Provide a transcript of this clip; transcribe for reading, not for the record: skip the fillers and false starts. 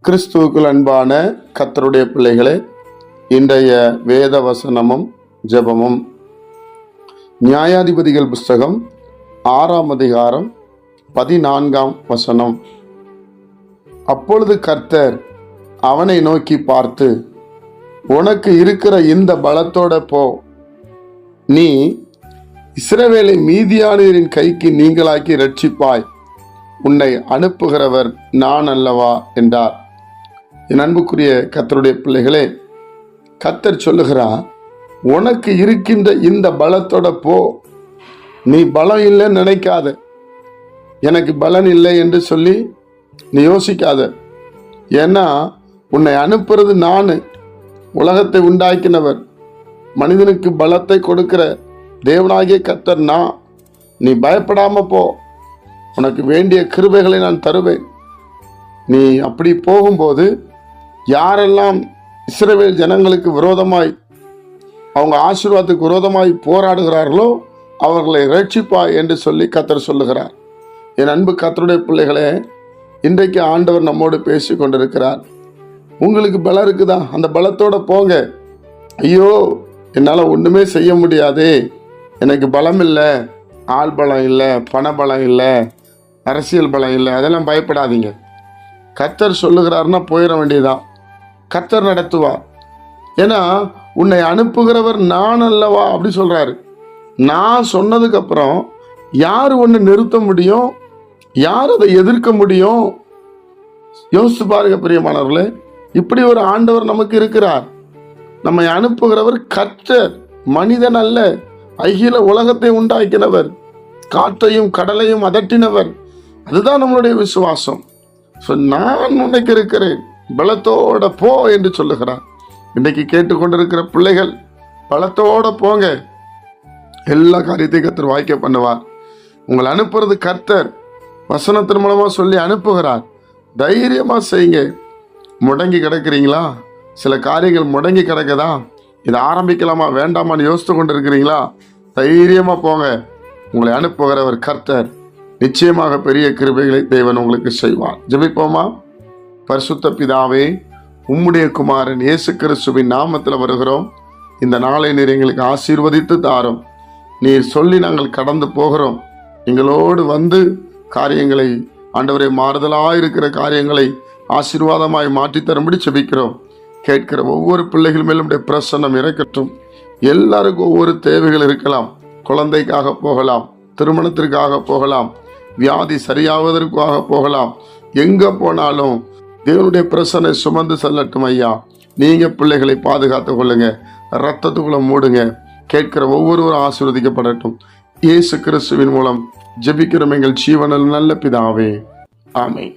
கிறிஸ்துவுக்குள் அன்பான கர்த்தருடைய பிள்ளைகளே, இன்றைய வேத வசனமும் ஜெபமும் நியாயாதிபதிகள் புஸ்தகம் 6ஆம் அதிகாரம் 14ஆம் வசனம். அப்பொழுது கர்த்தர் அவனை நோக்கி பார்த்து, உனக்கு இருக்கிற இந்த பலத்தோட போ, நீ இஸ்ரவேலை மீதியானியரின் கைக்கு நீங்களாக்கி ரட்சிப்பாய், உன்னை அனுப்புகிறவர் நான் அல்லவா என்றார். என் அன்புக்குரிய கர்த்தருடைய பிள்ளைகளே, கர்த்தர் சொல்லுகிறார், உனக்கு இருக்கின்ற இந்த பலத்தோட போ. நீ பலம் இல்லைன்னு நினைக்காத, எனக்கு பலன் இல்லை என்று சொல்லி நீ யோசிக்காத. ஏன்னா உன்னை அனுப்புறது நான், உலகத்தை உண்டாக்கினவர், மனிதனுக்கு பலத்தை கொடுக்கிற தேவனாகிய கர்த்தர் நான். நீ பயப்படாம போ, உனக்கு வேண்டிய கிருபைகளை நான் தருவேன். நீ அப்படி போகும்போது யாரெல்லாம் இஸ்ரவேல் ஜனங்களுக்கு விரோதமாய், அவங்க ஆசீர்வாதத்துக்கு விரோதமாய் போராடுகிறார்களோ அவர்களை ரட்சிப்பாய் என்று சொல்லி கர்த்தர் சொல்லுகிறார். என் அன்பு கர்த்தருடைய பிள்ளைகளே, இன்றைக்கு ஆண்டவர் நம்மோடு பேசி கொண்டிருக்கிறார். உங்களுக்கு பலம் இருக்குதா? அந்த பலத்தோட போங்க. ஐயோ, என்னால் ஒன்றுமே செய்ய முடியாதே, எனக்கு பலம் இல்லை, ஆள் பலம் இல்லை, பண பலம் இல்லை, அரசியல் பலம் இல்லை, அதெல்லாம் பயப்படாதீங்க. கர்த்தர் சொல்லுகிறாருன்னா போயிட வேண்டியதான். கர்த்தர் நடத்துவார். ஏன்னா உன்னை அனுப்புகிறவர் நான் அல்லவா அப்படி சொல்றாரு. நான் சொன்னதுக்கு அப்புறம் யார் ஒன்று நிறுத்த முடியும்? யார் அதை எதிர்க்க முடியும்? யோசித்து பாருங்க பிரியமானவர்களே, இப்படி ஒரு ஆண்டவர் நமக்கு இருக்கிறார். நம்மை அனுப்புகிறவர் கர்த்தர், மனிதன் அல்ல. அகில உலகத்தை உண்டாக்கினவர், காற்றையும் கடலையும் அதட்டினவர். அதுதான் நம்மளுடைய விசுவாசம். நான் உனக்கு இருக்கிறேன், பலத்தோட போ என்று சொல்லுகிறார். இன்றைக்கு கேட்டுக்கொண்டிருக்கிற பிள்ளைகள், பலத்தோட போங்க, எல்லா காரியத்தையும் கர்த்தர் வாய்க்க பண்ணுவார். உங்களை அனுப்புறது கர்த்தர், வசனத்தின் மூலமா சொல்லி அனுப்புகிறார். தைரியமா செய்யுங்க. முடங்கி கிடக்கிறீங்களா? சில காரியங்கள் முடங்கி கிடக்குதா? இதை ஆரம்பிக்கலாமா வேண்டாமான்னு யோசித்து கொண்டு இருக்கிறீங்களா? தைரியமா போங்க. உங்களை அனுப்புகிறவர் கர்த்தர். நிச்சயமாக பெரிய கிருபைகளை தேவன் உங்களுக்கு செய்வார். ஜெபிப்போமா? பரிசுத்த பிதாவே, உம்முடைய குமாரன் இயேசு கிறிஸ்துவின் நாமத்தில் வருகிறோம். இந்த நாளை நீர் எங்களுக்கு ஆசீர்வதித்து தாரும். நீர் சொல்லி நாங்கள் கடந்து போகிறோம். எங்களோடு வந்து காரியங்களை, ஆண்டவரே, மாறுதலாக இருக்கிற காரியங்களை ஆசீர்வாதமாய் மாற்றி தரும்படி ஜெபிக்கிறோம். கேட்கிற ஒவ்வொரு பிள்ளைகள் மேலும் பிரசன்னம் இறக்கட்டும். எல்லாருக்கும் ஒவ்வொரு தேவைகள் இருக்கலாம். குழந்தைக்காக போகலாம், திருமணத்திற்காக போகலாம், வியாதி சரியாவதற்காக போகலாம். எங்க போனாலும் தேவனுடைய பிரசனை சுமந்து செல்லட்டும் ஐயா. நீங்க பிள்ளைகளை பாதுகாத்து கொள்ளுங்க, ரத்தத்துக்குள்ள மூடுங்க. கேட்கிற ஒவ்வொருவரும் ஆசீர்வதிக்கப்படட்டும். இயேசு கிறிஸ்துவின் மூலம் ஜெபிக்கிறோம் எங்கள் ஜீவனில் நல்ல பிதாவே, ஆமென்.